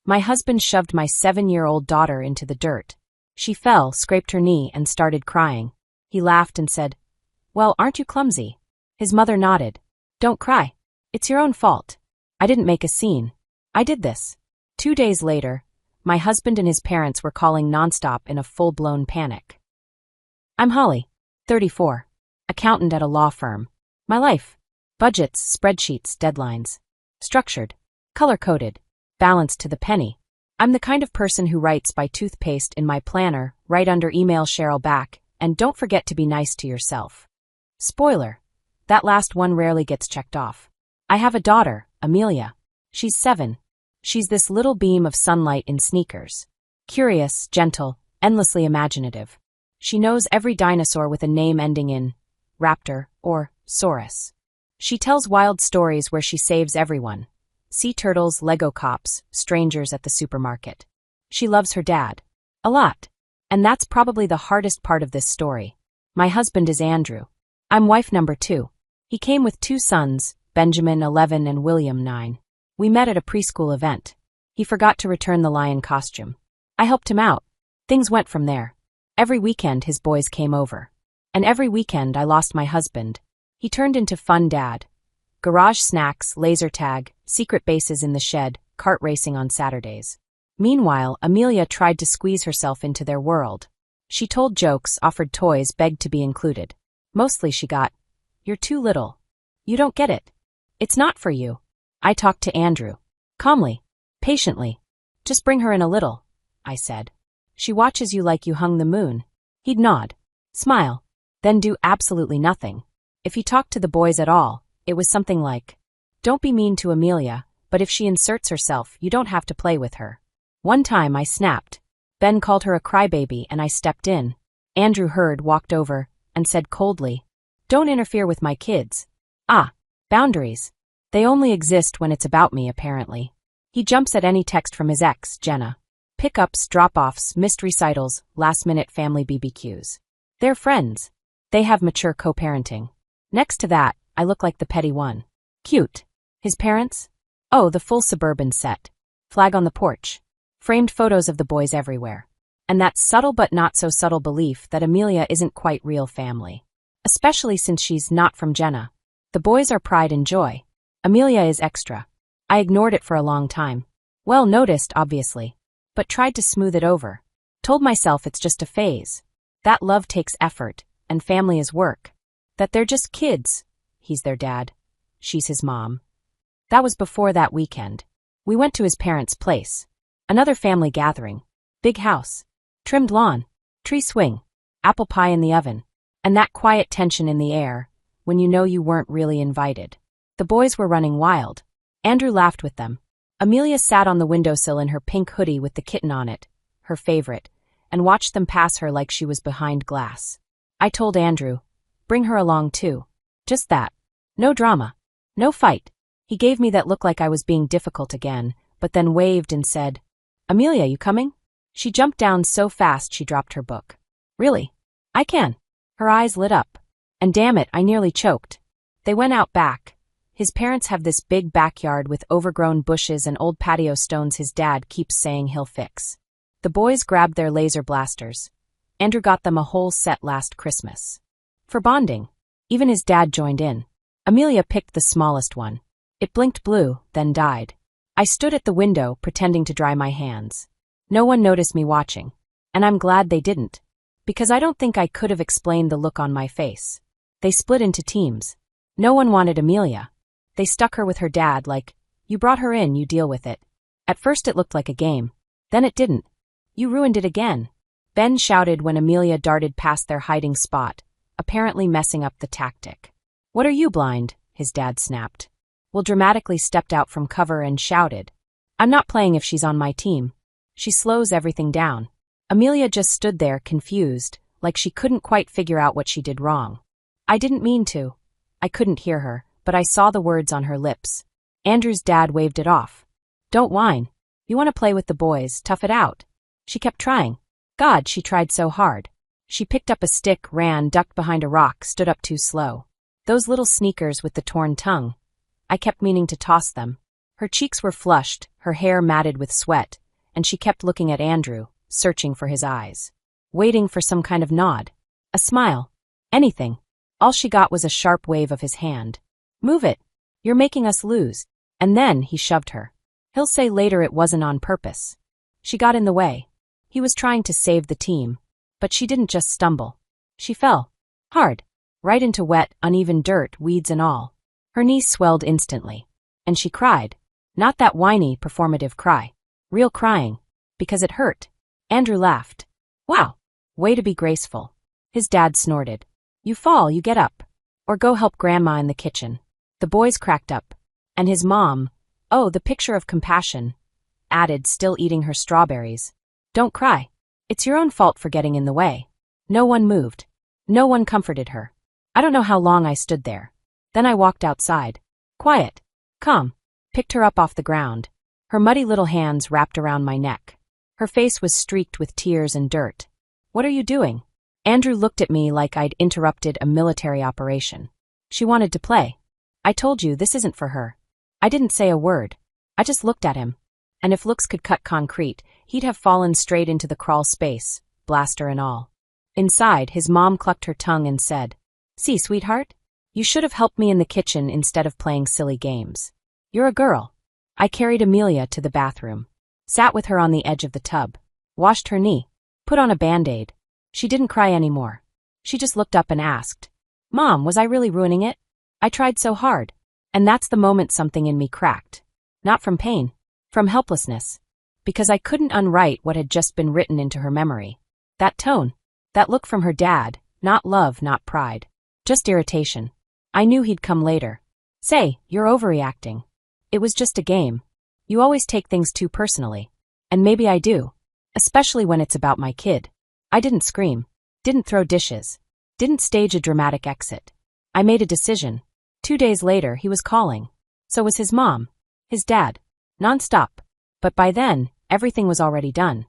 My husband shoved my 7-year-old daughter into the dirt. She fell, scraped her knee, and started crying. He laughed and said, "Well, aren't you clumsy?" His mother nodded. "Don't cry. It's your own fault. I didn't make a scene. I did this." 2 days later, my husband and his parents were calling nonstop in a full-blown panic. I'm Holly, 34, accountant at a law firm. My life: budgets, spreadsheets, deadlines. Structured, color-coded, balanced to the penny. I'm the kind of person who writes by toothpaste in my planner, right under email Cheryl back, and don't forget to be nice to yourself. Spoiler: that last one rarely gets checked off. I have a daughter, Amelia. She's 7. She's this little beam of sunlight in sneakers. Curious, gentle, endlessly imaginative. She knows every dinosaur with a name ending in raptor or saurus. She tells wild stories where she saves everyone. Sea turtles, Lego cops, strangers at the supermarket. She loves her dad. A lot. And that's probably the hardest part of this story. My husband is Andrew. I'm wife number 2. He came with 2 sons, Benjamin, 11, and William, 9. We met at a preschool event. He forgot to return the lion costume. I helped him out. Things went from there. Every weekend his boys came over. And every weekend I lost my husband. He turned into fun dad. Garage snacks, laser tag, secret bases in the shed, kart racing on Saturdays. Meanwhile, Amelia tried to squeeze herself into their world. She told jokes, offered toys, begged to be included. Mostly she got, "You're too little. You don't get it. It's not for you." I talked to Andrew. Calmly. Patiently. "Just bring her in a little," I said. "She watches you like you hung the moon." He'd nod. Smile. Then do absolutely nothing. If he talked to the boys at all, it was something like, "Don't be mean to Amelia, but if she inserts herself, you don't have to play with her." One time I snapped. Ben called her a crybaby and I stepped in. Andrew heard, walked over, and said coldly, "Don't interfere with my kids." Boundaries. They only exist when it's about me, apparently. He jumps at any text from his ex, Jenna. Pickups, drop-offs, missed recitals, last-minute family BBQs. They're friends. They have mature co-parenting. Next to that, I look like the petty one. Cute. His parents? Oh, the full suburban set. Flag on the porch. Framed photos of the boys everywhere. And that subtle but not so subtle belief that Amelia isn't quite real family. Especially since she's not from Jenna. The boys are pride and joy. Amelia is extra. I ignored it for a long time. Well noticed, obviously. But tried to smooth it over. Told myself it's just a phase. That love takes effort, and family is work. That they're just kids. He's their dad. She's his mom. That was before that weekend. We went to his parents' place. Another family gathering. Big house. Trimmed lawn. Tree swing. Apple pie in the oven. And that quiet tension in the air, when you know you weren't really invited. The boys were running wild. Andrew laughed with them. Amelia sat on the windowsill in her pink hoodie with the kitten on it, her favorite, and watched them pass her like she was behind glass. I told Andrew, "Bring her along too." Just that. No drama. No fight. He gave me that look like I was being difficult again, but then waved and said, "Amelia, you coming?" She jumped down so fast she dropped her book. "Really? I can." Her eyes lit up. And damn it, I nearly choked. They went out back. His parents have this big backyard with overgrown bushes and old patio stones his dad keeps saying he'll fix. The boys grabbed their laser blasters. Andrew got them a whole set last Christmas. For bonding. Even his dad joined in. Amelia picked the smallest one. It blinked blue, then died. I stood at the window, pretending to dry my hands. No one noticed me watching. And I'm glad they didn't. Because I don't think I could have explained the look on my face. They split into teams. No one wanted Amelia. They stuck her with her dad like, "You brought her in, you deal with it." At first it looked like a game. Then it didn't. "You ruined it again." Ben shouted when Amelia darted past their hiding spot, apparently messing up the tactic. "What are you, blind?" his dad snapped. Will dramatically stepped out from cover and shouted, "I'm not playing if she's on my team." She slows everything down. Amelia just stood there, confused, like she couldn't quite figure out what she did wrong. I didn't mean to. I couldn't hear her, but I saw the words on her lips. Andrew's dad waved it off. "Don't whine. You want to play with the boys, tough it out." She kept trying. God, she tried so hard. She picked up a stick, ran, ducked behind a rock, stood up too slow. Those little sneakers with the torn tongue. I kept meaning to toss them. Her cheeks were flushed, her hair matted with sweat, and she kept looking at Andrew, searching for his eyes. Waiting for some kind of nod. A smile. Anything. All she got was a sharp wave of his hand. Move it. You're making us lose. And then he shoved her. He'll say later it wasn't on purpose. She got in the way. He was trying to save the team. But she didn't just stumble. She fell. Hard. Right into wet, uneven dirt, weeds and all. Her knees swelled instantly. And she cried. Not that whiny, performative cry. Real crying. Because it hurt. Andrew laughed. Wow. Way to be graceful. His dad snorted. You fall, you get up. Or go help Grandma in the kitchen. The boys cracked up. And his mom, oh, the picture of compassion, added, still eating her strawberries. Don't cry. It's your own fault for getting in the way. No one moved. No one comforted her. I don't know how long I stood there. Then I walked outside. Quiet. Calm. Picked her up off the ground. Her muddy little hands wrapped around my neck. Her face was streaked with tears and dirt. What are you doing? Andrew looked at me like I'd interrupted a military operation. She wanted to play. I told you this isn't for her. I didn't say a word. I just looked at him. And if looks could cut concrete, he'd have fallen straight into the crawl space, blaster and all. Inside, his mom clucked her tongue and said, See, sweetheart? You should have helped me in the kitchen instead of playing silly games. You're a girl. I carried Amelia to the bathroom. Sat with her on the edge of the tub. Washed her knee. Put on a Band-Aid. She didn't cry anymore. She just looked up and asked, Mom, was I really ruining it? I tried so hard. And that's the moment something in me cracked. Not from pain. From helplessness. Because I couldn't unwrite what had just been written into her memory. That tone. That look from her dad. Not love, not pride. Just irritation. I knew he'd come later. Say, you're overreacting. It was just a game. You always take things too personally. And maybe I do. Especially when it's about my kid. I didn't scream. Didn't throw dishes. Didn't stage a dramatic exit. I made a decision. 2 days later, he was calling. So was his mom. His dad. Non-stop. But by then, everything was already done.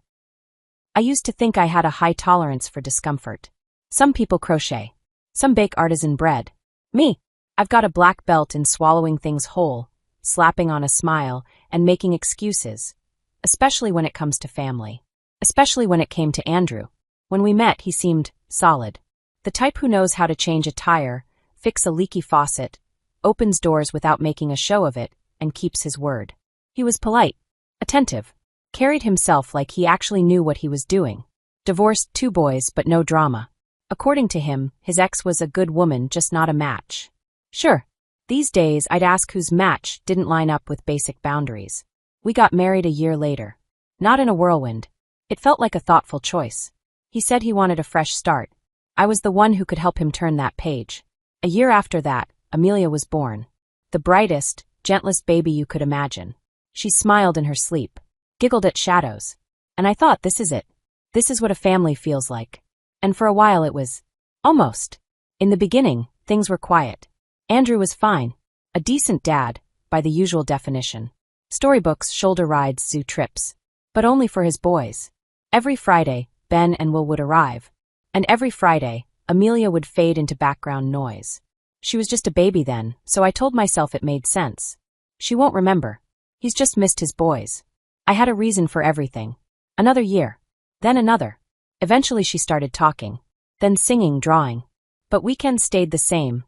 I used to think I had a high tolerance for discomfort. Some people crochet. Some bake artisan bread. Me. I've got a black belt in swallowing things whole, slapping on a smile, and making excuses. Especially when it comes to family. Especially when it came to Andrew. When we met, he seemed solid. The type who knows how to change a tire, fix a leaky faucet, opens doors without making a show of it, and keeps his word. He was polite, attentive, carried himself like he actually knew what he was doing. Divorced 2 boys but no drama. According to him, his ex was a good woman, just not a match. Sure, these days I'd ask whose match didn't line up with basic boundaries. We got married a year later. Not in a whirlwind. It felt like a thoughtful choice. He said he wanted a fresh start. I was the one who could help him turn that page. A year after that, Amelia was born. The brightest, gentlest baby you could imagine. She smiled in her sleep, giggled at shadows. And I thought, this is it. This is what a family feels like. And for a while it was. Almost. In the beginning, things were quiet. Andrew was fine. A decent dad, by the usual definition. Storybooks, shoulder rides, zoo trips. But only for his boys. Every Friday, Ben and Will would arrive. And every Friday, Amelia would fade into background noise. She was just a baby then, so I told myself it made sense. She won't remember. He's just missed his boys. I had a reason for everything. Another year. Then another. Eventually she started talking. Then singing, drawing. But weekends stayed the same.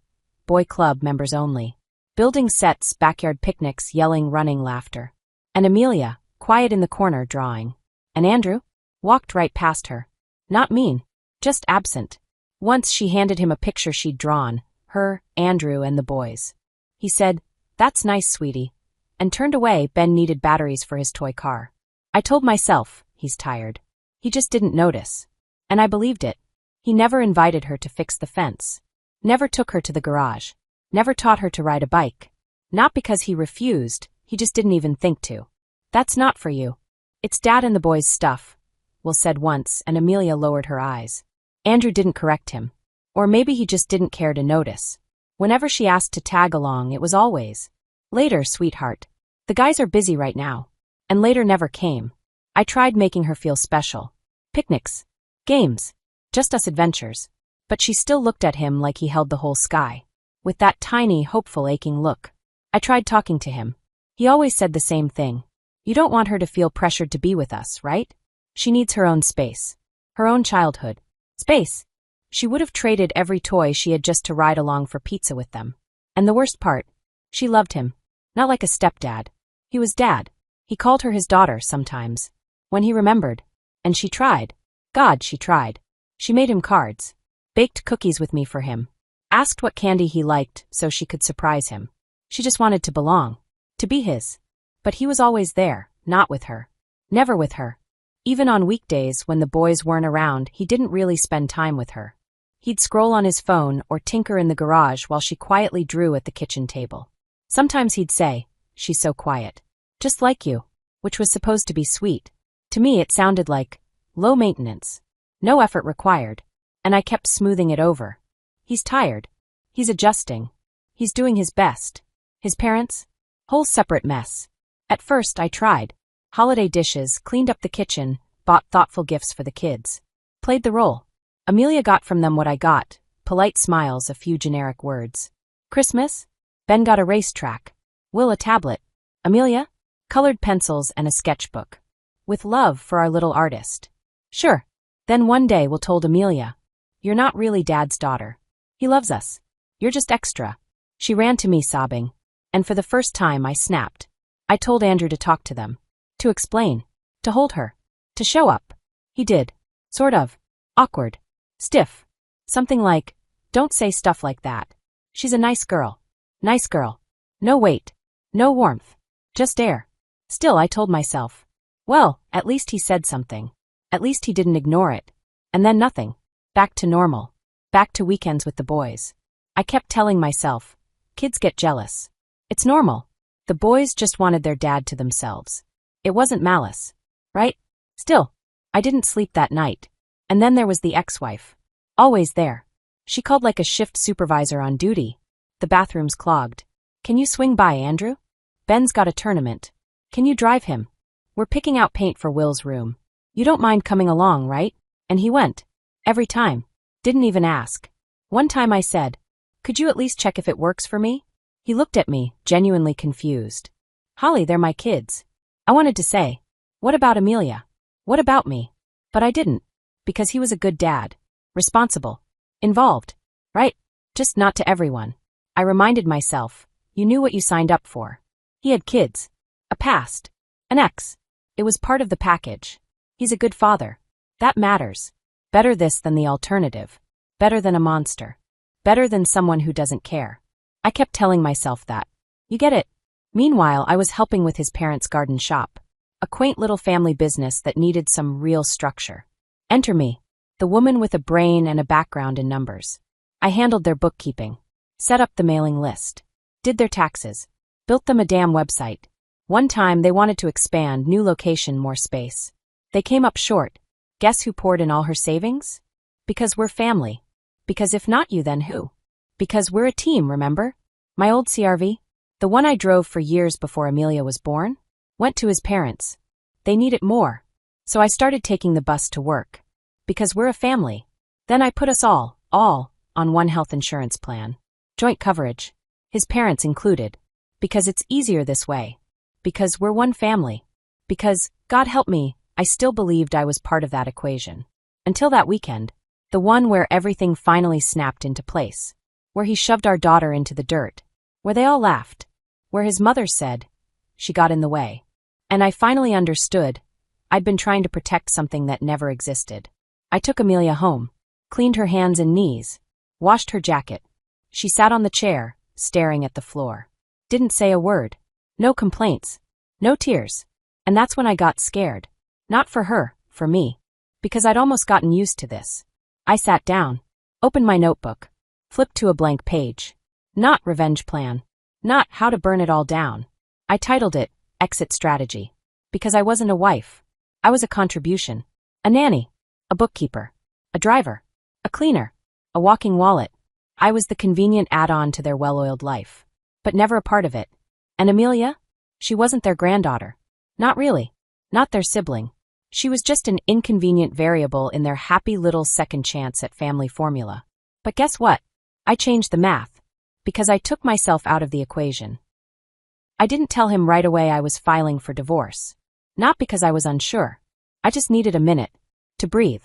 Boy club members only. Building sets, backyard picnics, yelling, running, laughter. And Amelia, quiet in the corner, drawing. And Andrew? Walked right past her. Not mean. Just absent. Once she handed him a picture she'd drawn. Her, Andrew, and the boys. He said, "That's nice, sweetie." And turned away. Ben needed batteries for his toy car. I told myself, he's tired. He just didn't notice. And I believed it. He never invited her to fix the fence. Never took her to the garage. Never taught her to ride a bike. Not because he refused, he just didn't even think to. That's not for you. It's Dad and the boys' stuff, Will said once, and Amelia lowered her eyes. Andrew didn't correct him. Or maybe he just didn't care to notice. Whenever she asked to tag along, it was always, "Later, sweetheart. The guys are busy right now." And later never came. I tried making her feel special. Picnics. Games. Just us adventures. But she still looked at him like he held the whole sky. With that tiny, hopeful, aching look. I tried talking to him. He always said the same thing. You don't want her to feel pressured to be with us, right? She needs her own space. Her own childhood. Space. She would have traded every toy she had just to ride along for pizza with them. And the worst part, she loved him. Not like a stepdad. He was dad. He called her his daughter sometimes. When he remembered. And she tried. God, she tried. She made him cards. Baked cookies with me for him. Asked what candy he liked so she could surprise him. She just wanted to belong. To be his. But he was always there, not with her. Never with her. Even on weekdays when the boys weren't around, he didn't really spend time with her. He'd scroll on his phone or tinker in the garage while she quietly drew at the kitchen table. Sometimes he'd say, "She's so quiet. Just like you," which was supposed to be sweet. To me it sounded like low maintenance. No effort required. And I kept smoothing it over. He's tired. He's adjusting. He's doing his best. His parents? Whole separate mess. At first I tried. Holiday dishes, cleaned up the kitchen, bought thoughtful gifts for the kids. Played the role. Amelia got from them what I got, polite smiles, a few generic words. Christmas? Ben got a racetrack. Will a tablet. Amelia? Colored pencils and a sketchbook. With love for our little artist. Sure. Then one day Will told Amelia, "You're not really Dad's daughter. He loves us. You're just extra." She ran to me sobbing. And for the first time I snapped. I told Andrew to talk to them. To explain. To hold her. To show up. He did. Sort of. Awkward. Stiff. Something like, "Don't say stuff like that. She's a nice girl. Nice girl. No weight. No warmth. Just air." Still, I told myself, well, at least he said something. At least he didn't ignore it. And then nothing. Back to normal. Back to weekends with the boys. I kept telling myself, kids get jealous. It's normal. The boys just wanted their dad to themselves. It wasn't malice. Right? Still, I didn't sleep that night. And then there was the ex-wife. Always there. She called like a shift supervisor on duty. The bathroom's clogged. "Can you swing by, Andrew? Ben's got a tournament. Can you drive him? We're picking out paint for Will's room. You don't mind coming along, right?" And he went. Every time. Didn't even ask. One time I said, "Could you at least check if it works for me?" He looked at me, genuinely confused. "Holly, they're my kids." I wanted to say, "What about Amelia? What about me?" But I didn't. Because he was a good dad. Responsible. Involved. Right? Just not to everyone. I reminded myself, you knew what you signed up for. He had kids. A past. An ex. It was part of the package. He's a good father. That matters. Better this than the alternative. Better than a monster. Better than someone who doesn't care. I kept telling myself that. You get it? Meanwhile, I was helping with his parents' garden shop. A quaint little family business that needed some real structure. Enter me. The woman with a brain and a background in numbers. I handled their bookkeeping. Set up the mailing list. Did their taxes. Built them a damn website. One time they wanted to expand, new location, more space. They came up short. Guess who poured in all her savings? Because we're family. Because if not you, then who? Because we're a team, remember? My old CRV? The one I drove for years before Amelia was born? Went to his parents. They need it more. So I started taking the bus to work. Because we're a family. Then I put us all, on one health insurance plan. Joint coverage. His parents included. Because it's easier this way. Because we're one family. Because, God help me, I still believed I was part of that equation. Until that weekend. The one where everything finally snapped into place. Where he shoved our daughter into the dirt. Where they all laughed. Where his mother said, she got in the way. And I finally understood. I'd been trying to protect something that never existed. I took Amelia home. Cleaned her hands and knees. Washed her jacket. She sat on the chair, staring at the floor. Didn't say a word. No complaints. No tears. And that's when I got scared. Not for her, for me. Because I'd almost gotten used to this. I sat down. Opened my notebook. Flipped to a blank page. Not revenge plan. Not how to burn it all down. I titled it, Exit Strategy. Because I wasn't a wife. I was a contribution. A nanny. A bookkeeper. A driver. A cleaner. A walking wallet. I was the convenient add-on to their well-oiled life. But never a part of it. And Amelia? She wasn't their granddaughter. Not really. Not their sibling. She was just an inconvenient variable in their happy little second chance at family formula. But guess what? I changed the math. Because I took myself out of the equation. I didn't tell him right away I was filing for divorce. Not because I was unsure. I just needed a minute. To breathe.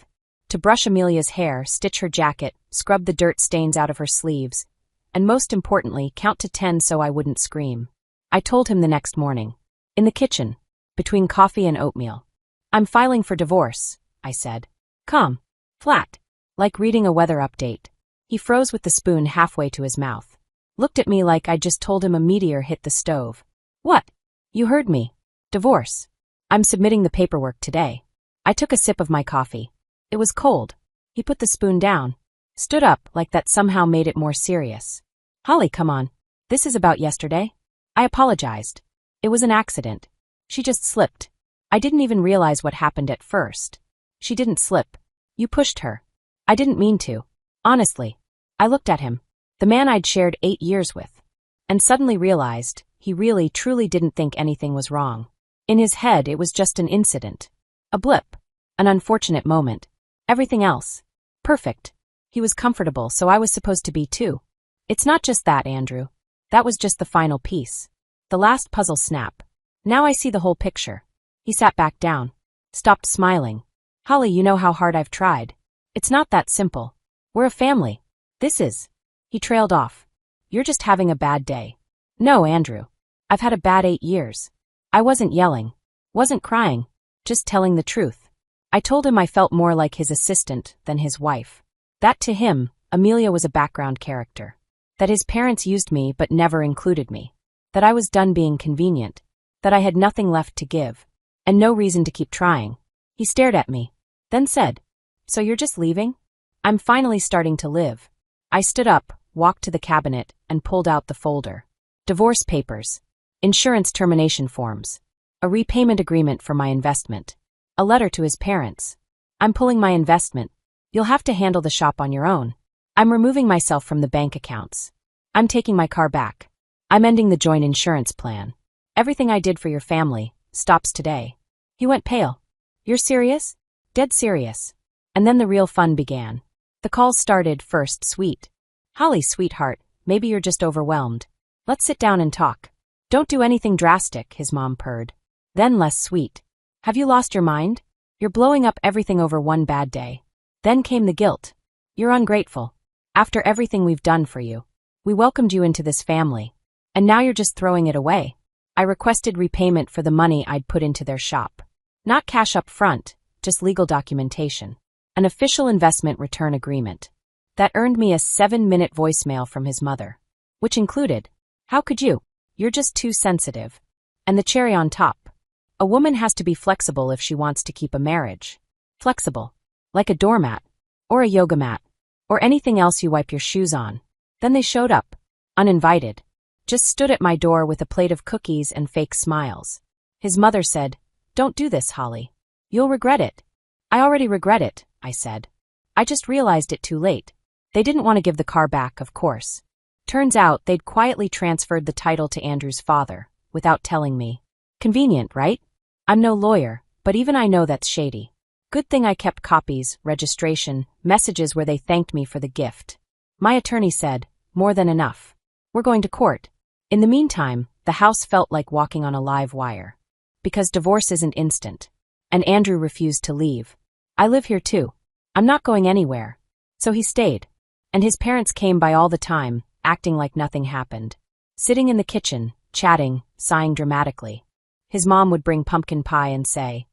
To brush Amelia's hair, stitch her jacket, scrub the dirt stains out of her sleeves, and most importantly, count to 10 so I wouldn't scream. I told him the next morning. In the kitchen. Between coffee and oatmeal. I'm filing for divorce, I said. Calm. Flat. Like reading a weather update. He froze with the spoon halfway to his mouth. Looked at me like I'd just told him a meteor hit the stove. What? You heard me. Divorce. I'm submitting the paperwork today. I took a sip of my coffee. It was cold. He put the spoon down. Stood up like that somehow made it more serious. Holly, come on. This is about yesterday. I apologized. It was an accident. She just slipped. I didn't even realize what happened at first. She didn't slip. You pushed her. I didn't mean to. Honestly. I looked at him. The man I'd shared 8 years with. And suddenly realized he really, truly didn't think anything was wrong. In his head, it was just an incident. A blip. An unfortunate moment. Everything else. Perfect. He was comfortable, so I was supposed to be too. It's not just that, Andrew. That was just the final piece. The last puzzle snap. Now I see the whole picture. He sat back down. Stopped smiling. Holly, you know how hard I've tried. It's not that simple. We're a family. This is. He trailed off. You're just having a bad day. No, Andrew. I've had a bad 8 years. I wasn't yelling. Wasn't crying. Just telling the truth. I told him I felt more like his assistant than his wife. That to him, Amelia was a background character. That his parents used me but never included me. That I was done being convenient. That I had nothing left to give. And no reason to keep trying. He stared at me. Then said, So you're just leaving? I'm finally starting to live. I stood up, walked to the cabinet, and pulled out the folder. Divorce papers. Insurance termination forms. A repayment agreement for my investment. A letter to his parents. I'm pulling my investment. You'll have to handle the shop on your own. I'm removing myself from the bank accounts. I'm taking my car back. I'm ending the joint insurance plan. Everything I did for your family stops today. He went pale. You're serious? Dead serious. And then the real fun began. The calls started first sweet. Holly, sweetheart, maybe you're just overwhelmed. Let's sit down and talk. Don't do anything drastic, his mom purred. Then less sweet. Have you lost your mind? You're blowing up everything over one bad day. Then came the guilt. You're ungrateful. After everything we've done for you. We welcomed you into this family. And now you're just throwing it away. I requested repayment for the money I'd put into their shop. Not cash up front, just legal documentation. An official investment return agreement. That earned me a 7-minute voicemail from his mother. Which included, How could you? You're just too sensitive. And the cherry on top. A woman has to be flexible if she wants to keep a marriage. Flexible. Like a doormat. Or a yoga mat. Or anything else you wipe your shoes on. Then they showed up. Uninvited. Just stood at my door with a plate of cookies and fake smiles. His mother said, Don't do this, Holly. You'll regret it. I already regret it, I said. I just realized it too late. They didn't want to give the car back, of course. Turns out they'd quietly transferred the title to Andrew's father, without telling me. Convenient, right? I'm no lawyer, but even I know that's shady. Good thing I kept copies, registration, messages where they thanked me for the gift. My attorney said, More than enough. We're going to court. In the meantime, the house felt like walking on a live wire. Because divorce isn't instant. And Andrew refused to leave. I live here too. I'm not going anywhere. So he stayed. And his parents came by all the time, acting like nothing happened. Sitting in the kitchen, chatting, sighing dramatically. His mom would bring pumpkin pie and say,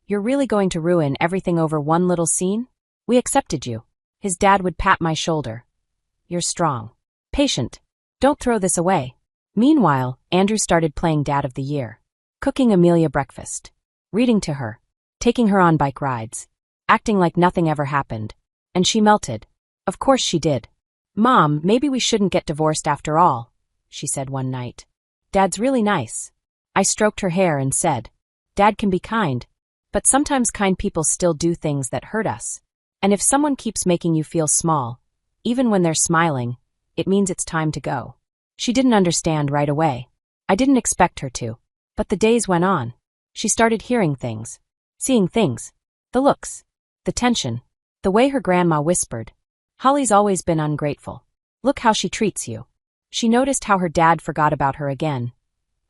You're really going to ruin everything over one little scene? We accepted you. His dad would pat my shoulder. You're strong. Patient. Don't throw this away. Meanwhile, Andrew started playing Dad of the Year. Cooking Amelia breakfast. Reading to her. Taking her on bike rides. Acting like nothing ever happened. And she melted. Of course she did. Mom, maybe we shouldn't get divorced after all, she said one night. Dad's really nice. I stroked her hair and said, Dad can be kind. But sometimes kind people still do things that hurt us. And if someone keeps making you feel small, even when they're smiling, it means it's time to go. She didn't understand right away. I didn't expect her to. But the days went on. She started hearing things. Seeing things. The looks. The tension. The way her grandma whispered. Holly's always been ungrateful. Look how she treats you. She noticed how her dad forgot about her again.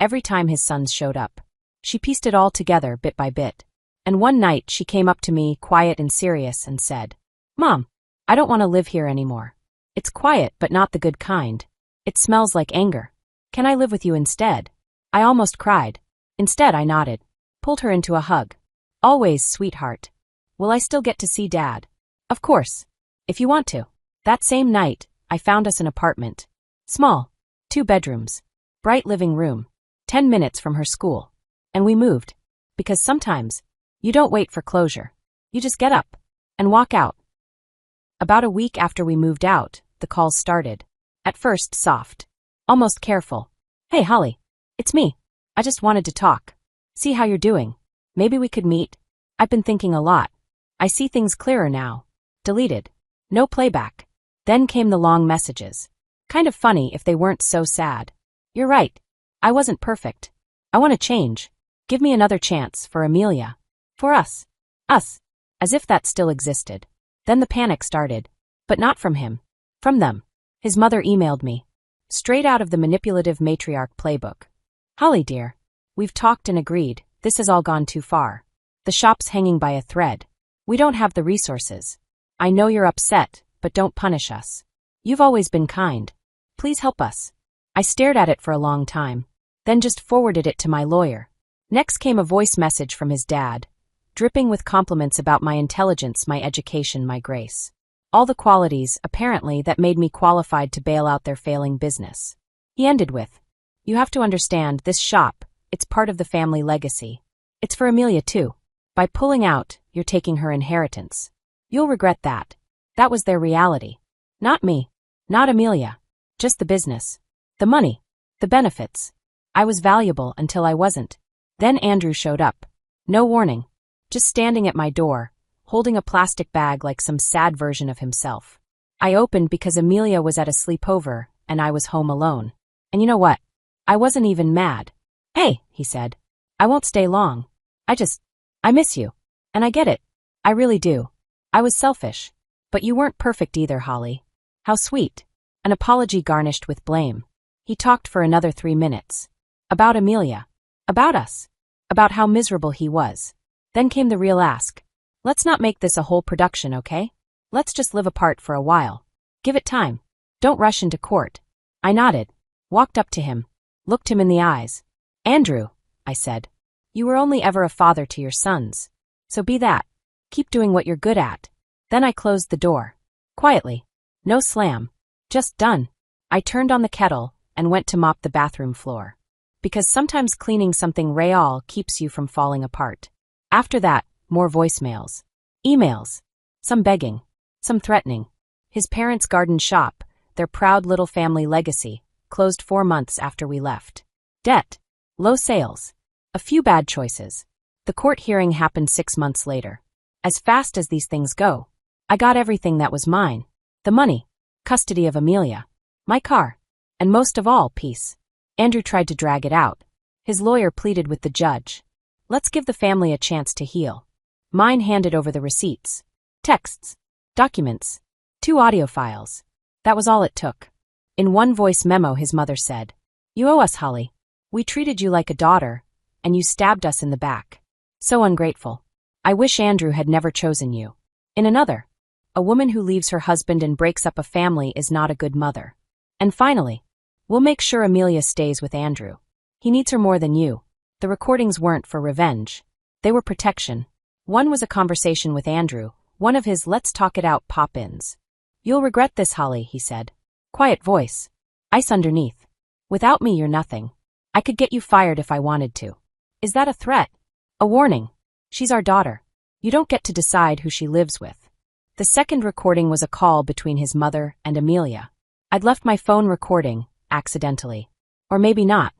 every time his sons showed up. She pieced it all together bit by bit. And one night she came up to me, quiet and serious, and said, "Mom, I don't want to live here anymore. It's quiet but not the good kind. It smells like anger. Can I live with you instead?" I almost cried. Instead I nodded, pulled her into a hug. "Always, sweetheart. Will I still get to see Dad?" "Of course. If you want to." That same night, I found us an apartment. Small. 2 bedrooms. Bright living room. 10 minutes from her school. And we moved. Because sometimes, you don't wait for closure. You just get up and walk out. About a week after we moved out, the calls started. At first soft. Almost careful. "Hey, Holly. It's me. I just wanted to talk. See how you're doing. Maybe we could meet. I've been thinking a lot. I see things clearer now." Deleted. No playback. Then came the long messages. Kind of funny if they weren't so sad. "You're right. I wasn't perfect. I want to change. Give me another chance for Amelia. For us. Us." As if that still existed. Then the panic started. But not from him. From them. His mother emailed me. Straight out of the manipulative matriarch playbook. "Holly dear. We've talked and agreed. This has all gone too far. The shop's hanging by a thread. We don't have the resources. I know you're upset, but don't punish us. You've always been kind. Please help us." I stared at it for a long time. Then just forwarded it to my lawyer. Next came a voice message from his dad, dripping with compliments about my intelligence, my education, my grace. All the qualities, apparently, that made me qualified to bail out their failing business. He ended with, "You have to understand, this shop, it's part of the family legacy. It's for Amelia too. By pulling out, you're taking her inheritance. You'll regret that." That was their reality. Not me. Not Amelia. Just the business. The money. The benefits. I was valuable until I wasn't. Then Andrew showed up. No warning. Just standing at my door, holding a plastic bag like some sad version of himself. I opened because Amelia was at a sleepover, and I was home alone. And you know what? I wasn't even mad. "Hey," he said. "I won't stay long. I miss you. And I get it. I really do. I was selfish. But you weren't perfect either, Holly." How sweet. An apology garnished with blame. He talked for another 3 minutes. About Amelia. About us. About how miserable he was. Then came the real ask. "Let's not make this a whole production, okay? Let's just live apart for a while. Give it time. Don't rush into court." I nodded. Walked up to him. Looked him in the eyes. "Andrew," I said. "You were only ever a father to your sons. So be that. Keep doing what you're good at." Then I closed the door. Quietly. No slam. Just done. I turned on the kettle and went to mop the bathroom floor. Because sometimes cleaning something real keeps you from falling apart. After that, more voicemails. Emails. Some begging. Some threatening. His parents' garden shop, their proud little family legacy, closed 4 months after we left. Debt. Low sales. A few bad choices. The court hearing happened 6 months later. As fast as these things go. I got everything that was mine. The money. Custody of Amelia. My car. And most of all, peace. Andrew tried to drag it out. His lawyer pleaded with the judge. "Let's give the family a chance to heal." Mine handed over the receipts. Texts. Documents. 2 audio files. That was all it took. In one voice memo his mother said, "You owe us, Holly. We treated you like a daughter, and you stabbed us in the back. So ungrateful. I wish Andrew had never chosen you." In another, "A woman who leaves her husband and breaks up a family is not a good mother." And finally, "We'll make sure Amelia stays with Andrew. He needs her more than you." The recordings weren't for revenge. They were protection. One was a conversation with Andrew, one of his "let's talk it out" pop-ins. "You'll regret this, Holly," he said. Quiet voice. Ice underneath. "Without me, you're nothing. I could get you fired if I wanted to." Is that a threat? A warning? She's our daughter. You don't get to decide who she lives with. The second recording was a call between his mother and Amelia. I'd left my phone recording, accidentally. Or maybe not.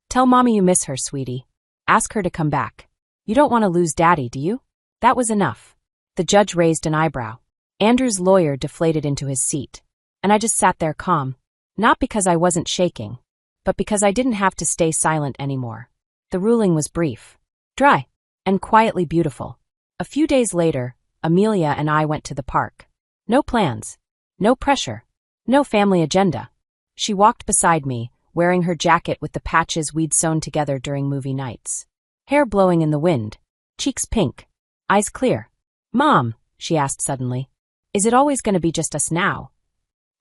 "Tell Mommy you miss her, sweetie. Ask her to come back. You don't want to lose Daddy, do you?" That was enough. The judge raised an eyebrow. Andrew's lawyer deflated into his seat. And I just sat there calm. Not because I wasn't shaking, but because I didn't have to stay silent anymore. The ruling was brief, dry, and quietly beautiful. A few days later, Amelia and I went to the park. No plans. No pressure. No family agenda. She walked beside me, wearing her jacket with the patches we'd sewn together during movie nights. Hair blowing in the wind, cheeks pink, eyes clear. "Mom," she asked suddenly, "is it always going to be just us now?"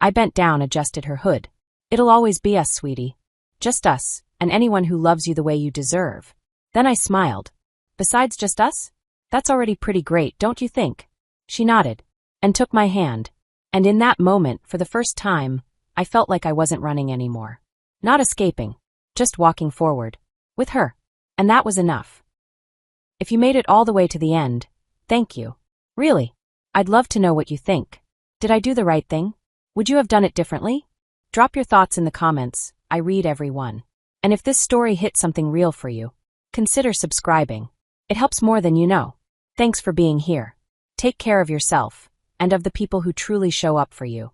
I bent down, adjusted her hood. "It'll always be us, sweetie. Just us, and anyone who loves you the way you deserve." Then I smiled. "Besides just us? That's already pretty great, don't you think?" She nodded and took my hand. And in that moment, for the first time, I felt like I wasn't running anymore. Not escaping, just walking forward. With her. And that was enough. If you made it all the way to the end, thank you. Really. I'd love to know what you think. Did I do the right thing? Would you have done it differently? Drop your thoughts in the comments. I read every one. And if this story hit something real for you, consider subscribing. It helps more than you know. Thanks for being here. Take care of yourself and of the people who truly show up for you.